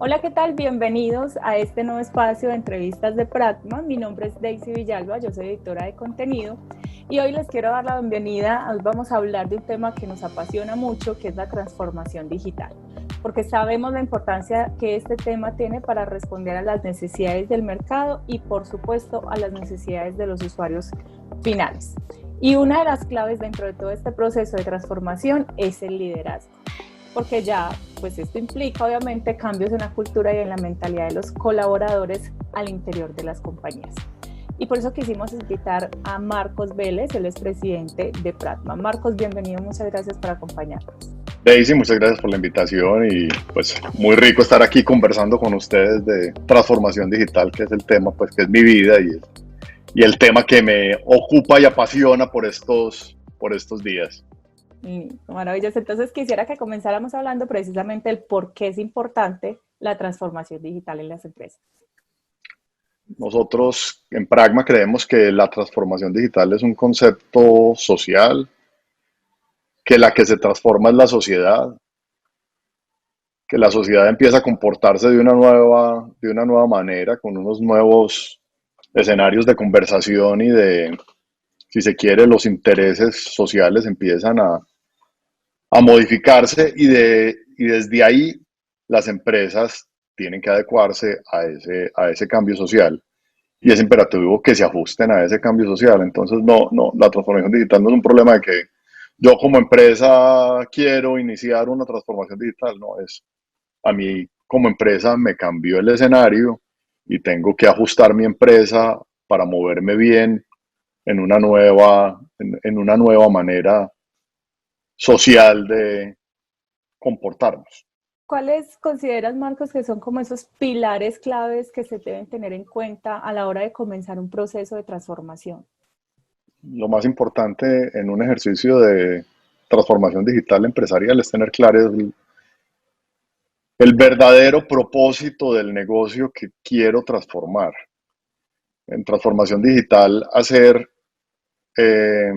Hola, ¿qué tal? Bienvenidos a este nuevo espacio de entrevistas de Pragma. Mi nombre es Daisy Villalba, yo soy editora de contenido y hoy les quiero dar la bienvenida. Hoy vamos a hablar de un tema que nos apasiona mucho, que es la transformación digital, porque sabemos la importancia que este tema tiene para responder a las necesidades del mercado y, por supuesto, a las necesidades de los usuarios finales. Y una de las claves dentro de todo este proceso de transformación es el liderazgo, porque ya pues esto implica obviamente cambios en la cultura y en la mentalidad de los colaboradores al interior de las compañías. Y por eso quisimos invitar a Marcos Vélez, el expresidente de Pratma. Marcos, bienvenido, muchas gracias por acompañarnos. Daisy, muchas gracias por la invitación y pues muy rico estar aquí conversando con ustedes de transformación digital, que es el tema, pues que es mi vida y el tema que me ocupa y apasiona por estos días. Maravilloso. Entonces quisiera que comenzáramos hablando precisamente del por qué es importante la transformación digital en las empresas. Nosotros en Pragma creemos que la transformación digital es un concepto social, que la que se transforma es la sociedad, que la sociedad empieza a comportarse de una nueva manera, con unos nuevos escenarios de conversación y si se quiere, los intereses sociales empiezan a modificarse y desde ahí las empresas tienen que adecuarse a ese cambio social y es imperativo que se ajusten a ese cambio social. Entonces, no, la transformación digital no es un problema de que yo como empresa quiero iniciar una transformación digital, no, es a mí como empresa me cambió el escenario y tengo que ajustar mi empresa para moverme bien en una nueva manera social de comportarnos. ¿Cuáles consideras, Marcos, que son como esos pilares claves que se deben tener en cuenta a la hora de comenzar un proceso de transformación? Lo más importante en un ejercicio de transformación digital empresarial es tener claro el verdadero propósito del negocio que quiero transformar. En transformación digital, eh,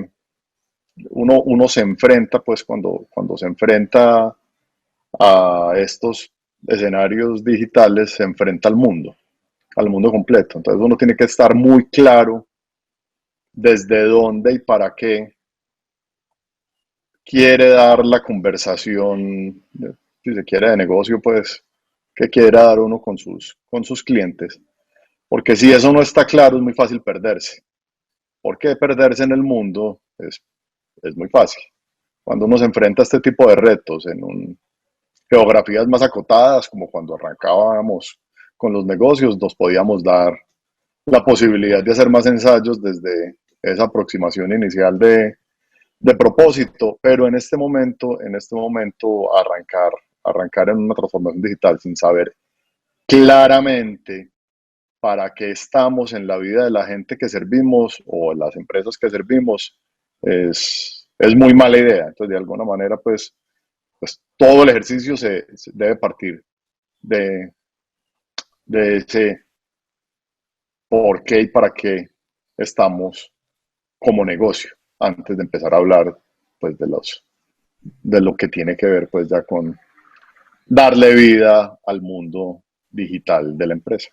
uno se enfrenta, pues cuando se enfrenta a estos escenarios digitales, se enfrenta al mundo completo. Entonces uno tiene que estar muy claro desde dónde y para qué quiere dar la conversación, si se quiere, de negocio, pues, que quiere dar uno con sus clientes. Porque si eso no está claro, es muy fácil perderse. ¿Por qué perderse en el mundo? Es muy fácil. Cuando uno se enfrenta a este tipo de retos geografías más acotadas, como cuando arrancábamos con los negocios, nos podíamos dar la posibilidad de hacer más ensayos desde esa aproximación inicial de propósito, pero en este momento arrancar en una transformación digital sin saber claramente para qué estamos en la vida de la gente que servimos o las empresas que servimos es muy mala idea. Entonces, de alguna manera, pues todo el ejercicio se debe partir de, de ese por qué y para qué estamos como negocio, antes de empezar a hablar pues de lo que tiene que ver pues ya con darle vida al mundo digital de la empresa.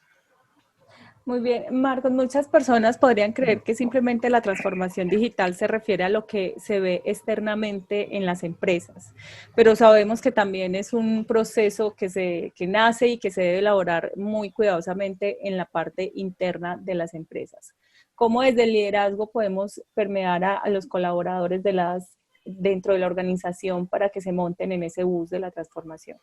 Muy bien, Marcos, muchas personas podrían creer que simplemente la transformación digital se refiere a lo que se ve externamente en las empresas, pero sabemos que también es un proceso que nace y que se debe elaborar muy cuidadosamente en la parte interna de las empresas. ¿Cómo desde el liderazgo podemos permear a los colaboradores dentro de la organización para que se monten en ese bus de la transformación?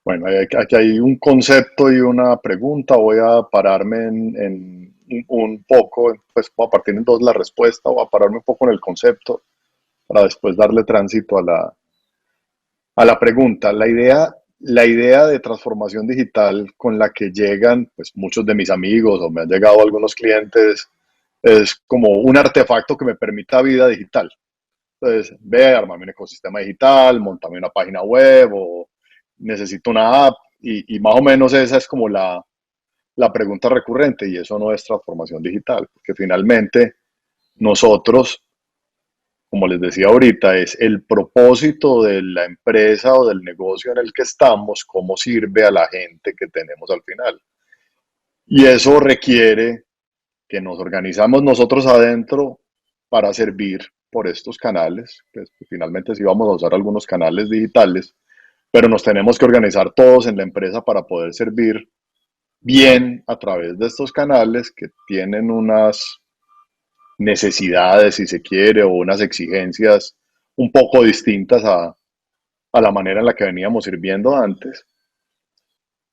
Bueno, aquí hay un concepto y una pregunta. Voy a pararme en un poco, pues voy a partir en dos la respuesta, voy a pararme un poco en el concepto para después darle tránsito a la pregunta. La idea de transformación digital con la que llegan pues, muchos de mis amigos o me han llegado algunos clientes es como un artefacto que me permita vida digital. Entonces, ve, armarme un ecosistema digital, montarme una página web o necesito una app y más o menos esa es como la pregunta recurrente y eso no es transformación digital, porque finalmente nosotros como les decía ahorita, es el propósito de la empresa o del negocio en el que estamos, cómo sirve a la gente que tenemos al final. Y eso requiere que nos organizamos nosotros adentro para servir por estos canales, pues finalmente sí vamos a usar algunos canales digitales, pero nos tenemos que organizar todos en la empresa para poder servir bien a través de estos canales que tienen unas necesidades, si se quiere, o unas exigencias un poco distintas a la manera en la que veníamos sirviendo antes.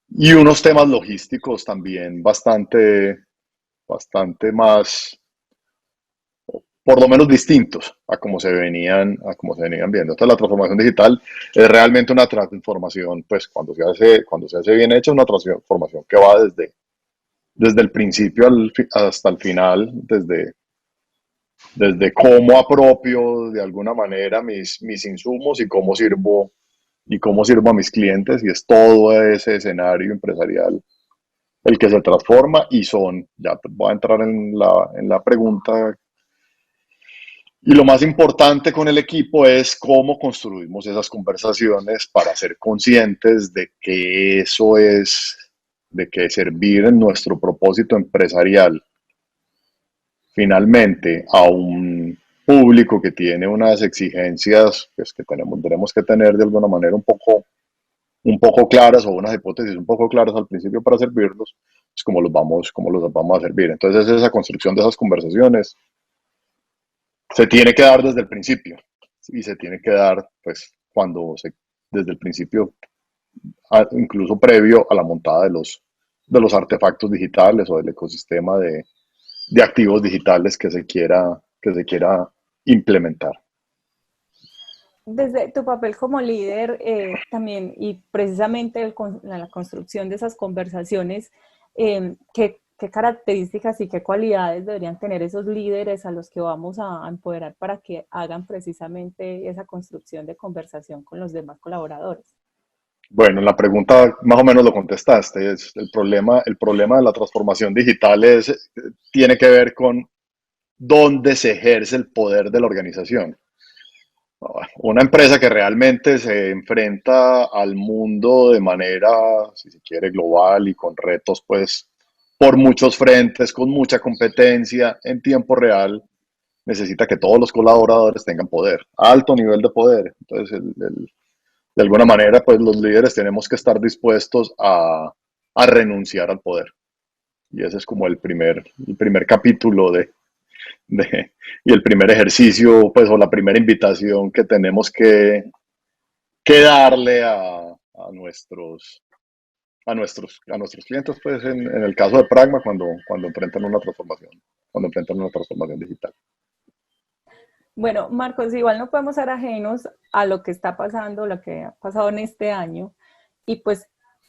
Y unos temas logísticos también bastante más, por lo menos distintos a como se venían viendo. Entonces la transformación digital es realmente una transformación, pues cuando se hace bien hecha, una transformación que va desde el principio hasta el final, desde cómo apropio de alguna manera mis insumos y cómo sirvo a mis clientes, y es todo ese escenario empresarial el que se transforma. Y ya voy a entrar en la pregunta, y lo más importante con el equipo es cómo construimos esas conversaciones para ser conscientes de que de que servir en nuestro propósito empresarial finalmente a un público que tiene unas exigencias, pues, que tenemos que tener de alguna manera un poco claras, o unas hipótesis un poco claras al principio para servirlos, es como los vamos a servir. Entonces esa construcción de esas conversaciones se tiene que dar desde el principio, y se tiene que dar pues desde el principio, incluso previo a la montada de los artefactos digitales o del ecosistema de activos digitales que se quiera implementar. Desde tu papel como líder también y precisamente la construcción de esas conversaciones, ¿qué características y qué cualidades deberían tener esos líderes a los que vamos a empoderar para que hagan precisamente esa construcción de conversación con los demás colaboradores? Bueno, la pregunta más o menos lo contestaste. Es el problema de la transformación digital tiene que ver con dónde se ejerce el poder de la organización. Una empresa que realmente se enfrenta al mundo de manera, si se quiere, global, y con retos, pues, por muchos frentes, con mucha competencia en tiempo real, necesita que todos los colaboradores tengan poder, alto nivel de poder. Entonces, de alguna manera, pues los líderes tenemos que estar dispuestos a renunciar al poder. Y ese es como el primer capítulo y el primer ejercicio, pues, o la primera invitación que tenemos que darle a nuestros clientes, pues, en el caso de Pragma, cuando enfrentan una transformación digital. Bueno, Marcos, igual no podemos ser ajenos a lo que está pasando, lo que ha pasado en este año. Y pues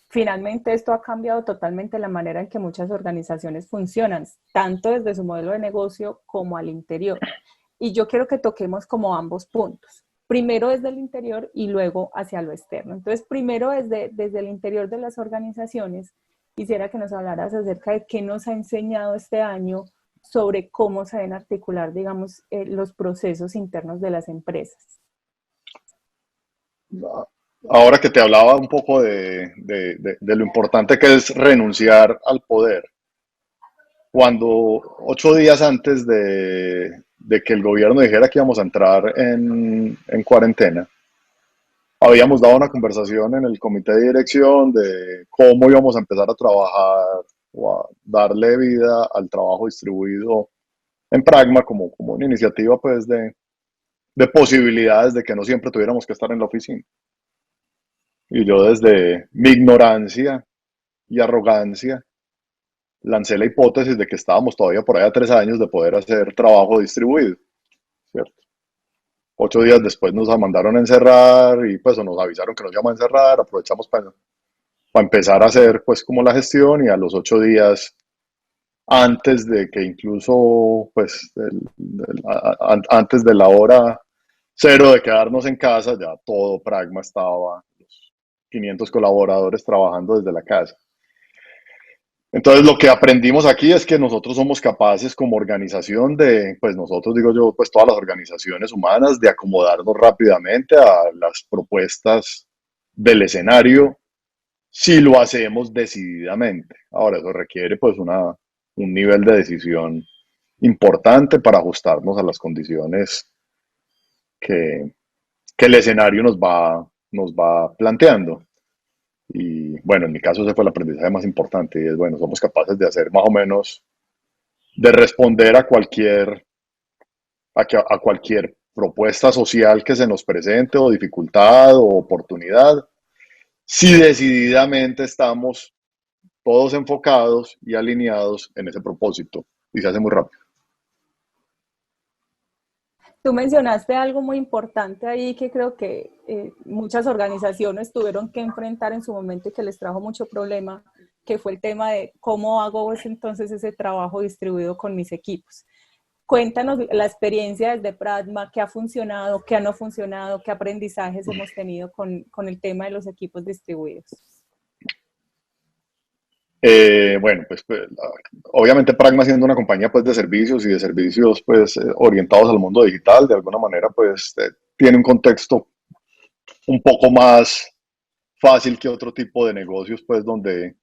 finalmente esto ha cambiado totalmente la manera en que muchas organizaciones funcionan, tanto desde su modelo de negocio como al interior. Y yo quiero que toquemos como ambos puntos. Primero desde el interior y luego hacia lo externo. Entonces, primero desde el interior de las organizaciones, quisiera que nos hablaras acerca de qué nos ha enseñado este año sobre cómo se deben articular, digamos, los procesos internos de las empresas. Ahora que te hablaba un poco de lo importante que es renunciar al poder, cuando 8 días antes de que el gobierno dijera que íbamos a entrar en cuarentena, habíamos dado una conversación en el comité de dirección de cómo íbamos a empezar a trabajar o a darle vida al trabajo distribuido en Pragma, como una iniciativa, pues, de posibilidades de que no siempre tuviéramos que estar en la oficina. Y yo, desde mi ignorancia y arrogancia, lancé la hipótesis de que estábamos todavía por ahí a 3 años de poder hacer trabajo distribuido, ¿cierto? 8 días después nos mandaron a encerrar, y pues nos avisaron que nos iban a encerrar. Aprovechamos para empezar a hacer pues como la gestión, y a los 8 días, antes de que incluso pues antes de la hora cero de quedarnos en casa, ya todo Pragma estaba, los 500 colaboradores trabajando desde la casa. Entonces, lo que aprendimos aquí es que nosotros somos capaces como organización de, pues nosotros digo yo, pues todas las organizaciones humanas, de acomodarnos rápidamente a las propuestas del escenario si lo hacemos decididamente. Ahora, eso requiere pues un nivel de decisión importante para ajustarnos a las condiciones que, que el escenario nos va planteando. Y bueno, en mi caso ese fue el aprendizaje más importante y es, bueno, somos capaces de hacer más o menos, de responder a cualquier propuesta social que se nos presente o dificultad o oportunidad, si decididamente estamos todos enfocados y alineados en ese propósito. Y se hace muy rápido. Tú mencionaste algo muy importante ahí que creo que muchas organizaciones tuvieron que enfrentar en su momento y que les trajo mucho problema, que fue el tema de cómo hago entonces ese trabajo distribuido con mis equipos. Cuéntanos la experiencia desde Pragma, qué ha funcionado, qué no ha funcionado, qué aprendizajes hemos tenido con el tema de los equipos distribuidos. Bueno, obviamente Pragma siendo una compañía pues de servicios y de servicios pues orientados al mundo digital, de alguna manera pues tiene un contexto un poco más fácil que otro tipo de negocios pues donde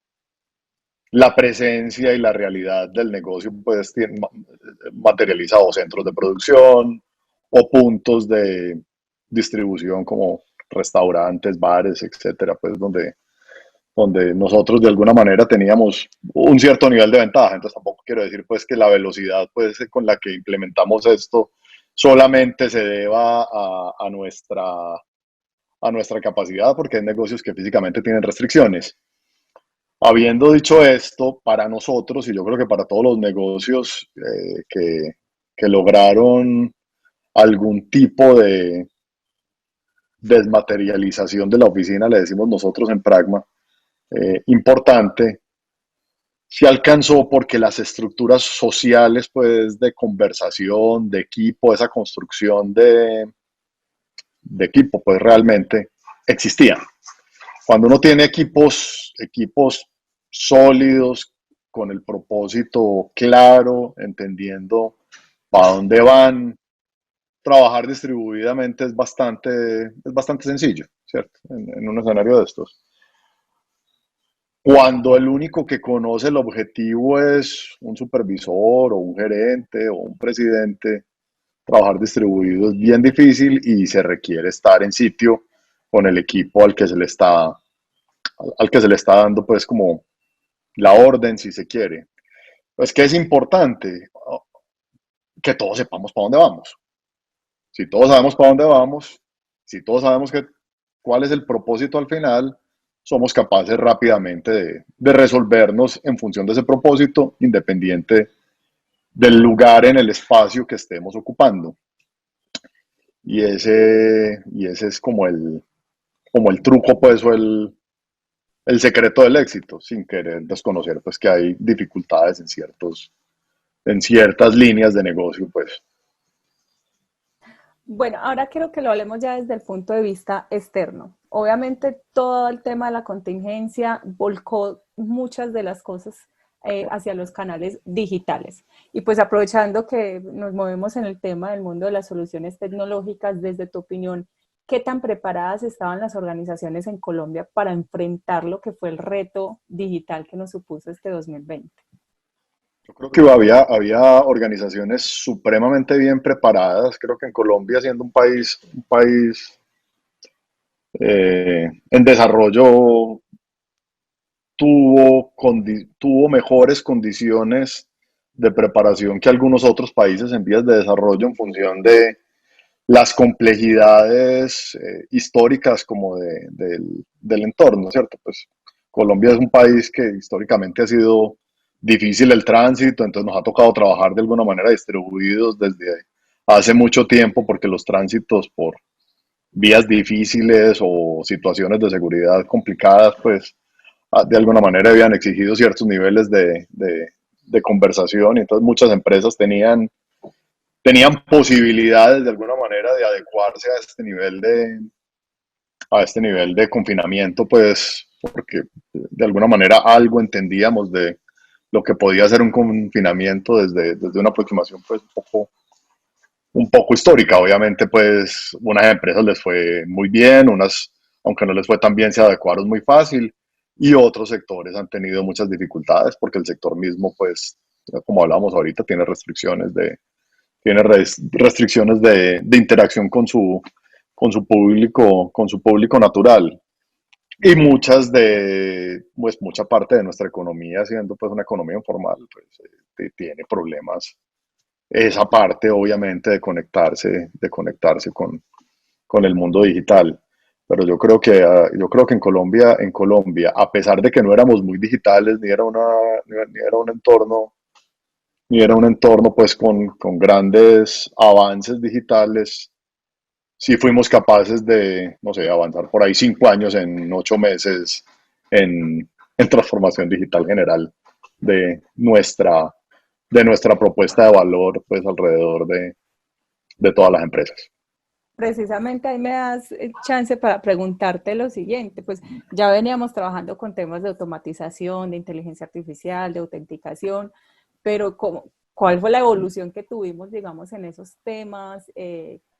la presencia y la realidad del negocio pues tiene materializado centros de producción o puntos de distribución como restaurantes, bares, etcétera, pues donde nosotros de alguna manera teníamos un cierto nivel de ventaja. Entonces tampoco quiero decir pues que la velocidad pues con la que implementamos esto solamente se deba a nuestra capacidad, porque hay negocios que físicamente tienen restricciones. Habiendo dicho esto, para nosotros, y yo creo que para todos los negocios que lograron algún tipo de desmaterialización de la oficina, le decimos nosotros en Pragma, importante, se alcanzó porque las estructuras sociales, pues, de conversación, de equipo, esa construcción de equipo, pues, realmente existían. Cuando uno tiene equipos sólidos, con el propósito claro, entendiendo para dónde van, trabajar distribuidamente es bastante sencillo, ¿cierto? En un escenario de estos. Cuando el único que conoce el objetivo es un supervisor o un gerente o un presidente, trabajar distribuido es bien difícil y se requiere estar en sitio con el equipo al que se le está dando pues como la orden si se quiere. Pues que es importante que todos sepamos para dónde vamos. Si todos sabemos para dónde vamos, si todos sabemos cuál es el propósito al final, somos capaces rápidamente de resolvernos en función de ese propósito, independiente del lugar en el espacio que estemos ocupando. Y ese es como el truco, pues, o el secreto del éxito, sin querer desconocer, pues, que hay dificultades en ciertas líneas de negocio, pues. Bueno, ahora quiero que lo hablemos ya desde el punto de vista externo. Obviamente todo el tema de la contingencia volcó muchas de las cosas hacia los canales digitales. Y pues aprovechando que nos movemos en el tema del mundo de las soluciones tecnológicas, desde tu opinión, ¿qué tan preparadas estaban las organizaciones en Colombia para enfrentar lo que fue el reto digital que nos supuso este 2020? Yo creo que había organizaciones supremamente bien preparadas. Creo que en Colombia, siendo un país en desarrollo, tuvo mejores condiciones de preparación que algunos otros países en vías de desarrollo en función de las complejidades históricas como del entorno, ¿cierto? Pues Colombia es un país que históricamente ha sido difícil el tránsito, entonces nos ha tocado trabajar de alguna manera distribuidos desde hace mucho tiempo porque los tránsitos por vías difíciles o situaciones de seguridad complicadas, pues de alguna manera habían exigido ciertos niveles de conversación y entonces muchas empresas tenían posibilidades de alguna manera de adecuarse a este nivel de confinamiento, pues porque de alguna manera algo entendíamos lo que podía ser un confinamiento desde una aproximación pues un poco histórica. Obviamente pues unas empresas les fue muy bien, unas, aunque no les fue tan bien, se adecuaron muy fácil y otros sectores han tenido muchas dificultades porque el sector mismo pues, como hablábamos ahorita, tiene restricciones de interacción con su público natural. Y pues mucha parte de nuestra economía, siendo pues una economía informal, pues tiene problemas. Esa parte, obviamente, de conectarse con el mundo digital. Pero yo creo que en Colombia, a pesar de que no éramos muy digitales, ni era un entorno, ni era un entorno pues con grandes avances digitales, sí fuimos capaces de, no sé, avanzar por ahí 5 años en 8 meses en transformación digital general de nuestra, de nuestra propuesta de valor, pues alrededor de todas las empresas. Precisamente ahí me das chance para preguntarte lo siguiente, pues ya veníamos trabajando con temas de automatización, de inteligencia artificial, de autenticación, pero ¿cuál fue la evolución que tuvimos, digamos, en esos temas?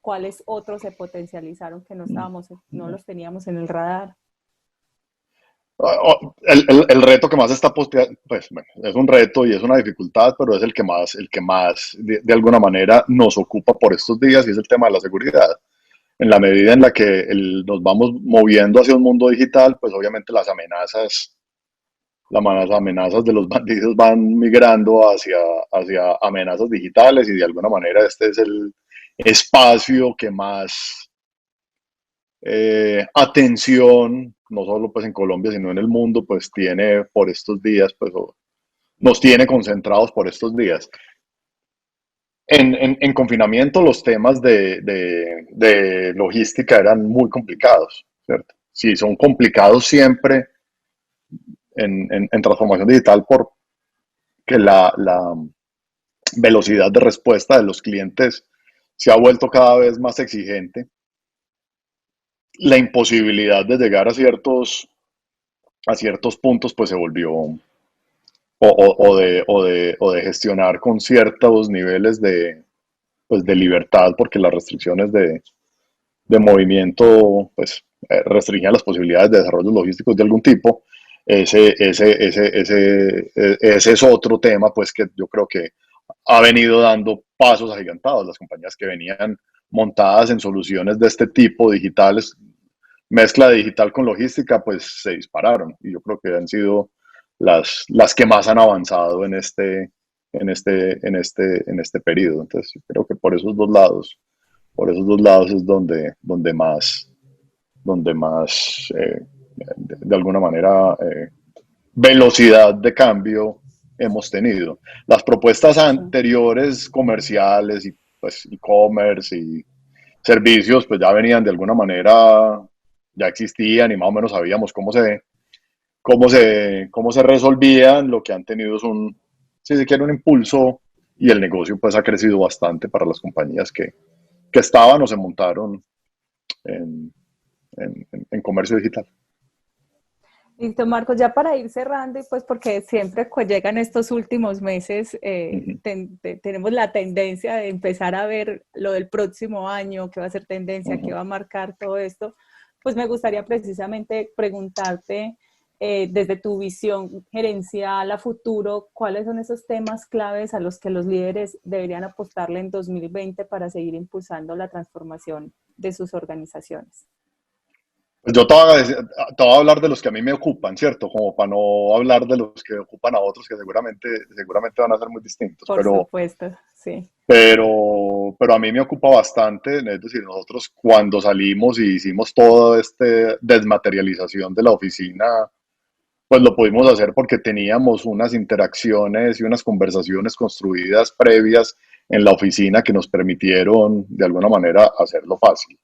¿Cuáles otros se potencializaron que no los teníamos en el radar? El reto que más está posteando, pues bueno, es un reto y es una dificultad, pero es el que más de alguna manera nos ocupa por estos días y es el tema de la seguridad. En la medida en la que nos vamos moviendo hacia un mundo digital, pues obviamente las amenazas de los bandidos van migrando hacia amenazas digitales y de alguna manera este es el espacio que más atención, no solo pues en Colombia, sino en el mundo, pues tiene por estos días, pues nos tiene concentrados por estos días. En confinamiento los temas de logística eran muy complicados, ¿cierto? Sí, son complicados siempre en transformación digital porque la velocidad de respuesta de los clientes se ha vuelto cada vez más exigente. La imposibilidad de llegar a ciertos puntos pues se volvió o de gestionar con ciertos niveles pues, de libertad porque las restricciones de movimiento pues restringían las posibilidades de desarrollo logísticos de algún tipo. Ese es otro tema pues que yo creo que ha venido dando pasos agigantados. Las compañías que venían montadas en soluciones de este tipo digitales, mezcla de digital con logística, pues se dispararon y yo creo que han sido las que más han avanzado en este periodo. Entonces creo que por esos dos lados es donde más de alguna manera velocidad de cambio hemos tenido. Las propuestas anteriores comerciales y pues e-commerce y servicios pues ya venían de alguna manera, ya existían y más o menos sabíamos cómo se resolvían. Lo que han tenido es si se quiere, un impulso y el negocio pues ha crecido bastante para las compañías que estaban o se montaron en, en comercio digital. Listo, Marcos, ya para ir cerrando, y pues porque siempre llegan estos últimos meses, Uh -huh. tenemos la tendencia de empezar a ver lo del próximo año, qué va a ser Uh tendencia, qué -huh. va a marcar todo esto, pues me gustaría precisamente preguntarte desde tu visión gerencial a futuro, ¿cuáles son esos temas claves a los que los líderes deberían apostarle en 2020 para seguir impulsando la transformación de sus organizaciones? Pues te voy a hablar de los que a mí me ocupan, ¿cierto? Como para no hablar de los que ocupan a otros que seguramente van a ser muy distintos, Por supuesto, sí. pero a mí me ocupa bastante, es decir, nosotros cuando salimos y hicimos toda esta desmaterialización de la oficina, pues lo pudimos hacer porque teníamos unas interacciones y unas conversaciones construidas previas en la oficina que nos permitieron de alguna manera hacerlo fácil.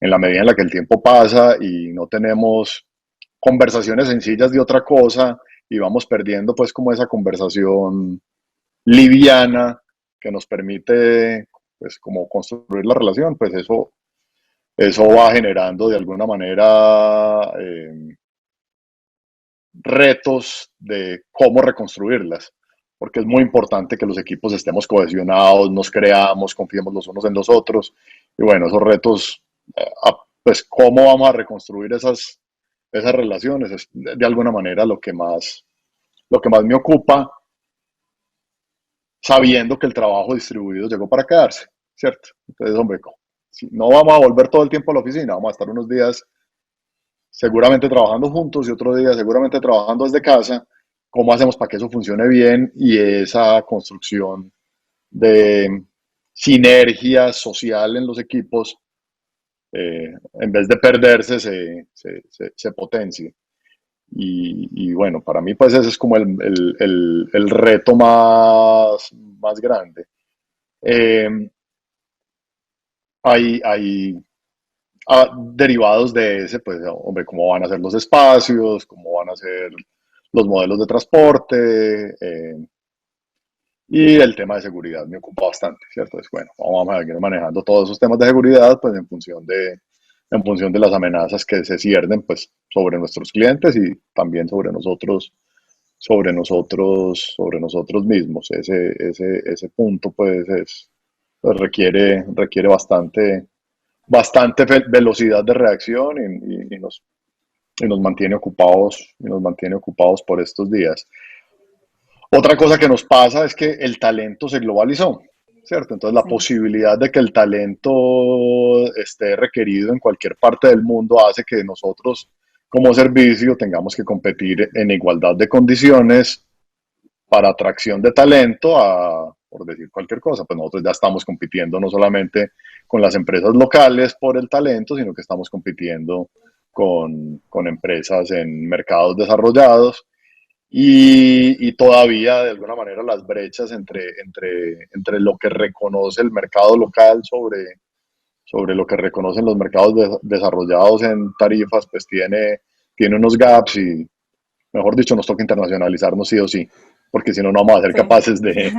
En la medida en la que el tiempo pasa y no tenemos conversaciones sencillas de otra cosa y vamos perdiendo pues como esa conversación liviana que nos permite pues como construir la relación, pues eso va generando de alguna manera retos de cómo reconstruirlas. porque es muy importante que los equipos estemos cohesionados, nos creamos, confiemos los unos en los otros. Y bueno, esos retos, pues cómo vamos a reconstruir esas relaciones es de alguna manera lo que más me ocupa, sabiendo que el trabajo distribuido llegó para quedarse, ¿cierto? Entonces, hombre, si no vamos a volver todo el tiempo a la oficina, vamos a estar unos días seguramente trabajando juntos y otro día seguramente trabajando desde casa. ¿Cómo hacemos para que eso funcione bien y esa construcción de sinergia social en los equipos, en vez de perderse, se potencie? Y bueno, para mí pues ese es como el reto más grande. Eh, hay derivados de ese, pues, hombre, cómo van a ser los espacios, cómo van a ser los modelos de transporte, y el tema de seguridad me ocupa bastante, ¿cierto? Es bueno, vamos a ir manejando todos esos temas de seguridad, pues, en función de las amenazas que se ciernen, pues, sobre nuestros clientes y también sobre nosotros mismos. Ese punto, pues, pues requiere bastante velocidad de reacción y nos mantiene ocupados por estos días. Otra cosa que nos pasa es que el talento se globalizó, ¿cierto? Entonces la Sí. posibilidad de que el talento esté requerido en cualquier parte del mundo hace que nosotros como servicio tengamos que competir en igualdad de condiciones para atracción de talento por decir cualquier cosa. Pues nosotros ya estamos compitiendo no solamente con las empresas locales por el talento, sino que estamos compitiendo con empresas en mercados desarrollados y todavía de alguna manera las brechas entre lo que reconoce el mercado local sobre lo que reconocen los mercados desarrollados en tarifas, pues tiene unos gaps y, mejor dicho, nos toca internacionalizarnos sí o sí, porque si no, no vamos a ser Sí. capaces de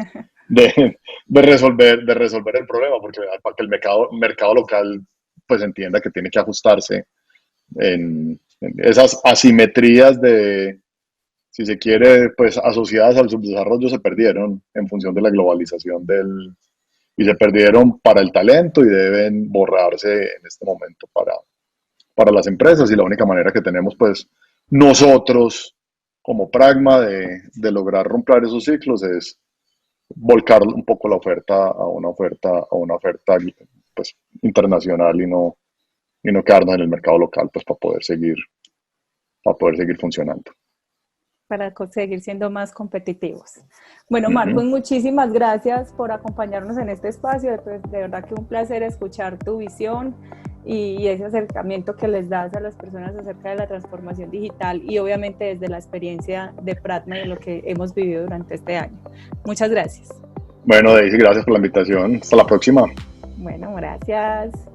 resolver el problema, porque para que el mercado local pues entienda que tiene que ajustarse en esas asimetrías si se quiere, pues asociadas al subdesarrollo se perdieron en función de la globalización y se perdieron para el talento y deben borrarse en este momento para las empresas y la única manera que tenemos pues nosotros como Pragma de lograr romper esos ciclos es volcar un poco la oferta a una oferta pues internacional y no quedarnos en el mercado local pues para poder seguir funcionando. Para seguir siendo más competitivos. Bueno, Marcos, Ujú. muchísimas gracias por acompañarnos en este espacio. Pues, de verdad que un placer escuchar tu visión y ese acercamiento que les das a las personas acerca de la transformación digital y obviamente desde la experiencia de Pratma y de lo que hemos vivido durante este año. Muchas gracias. Bueno, Daisy, gracias por la invitación. Hasta la próxima. Bueno, gracias.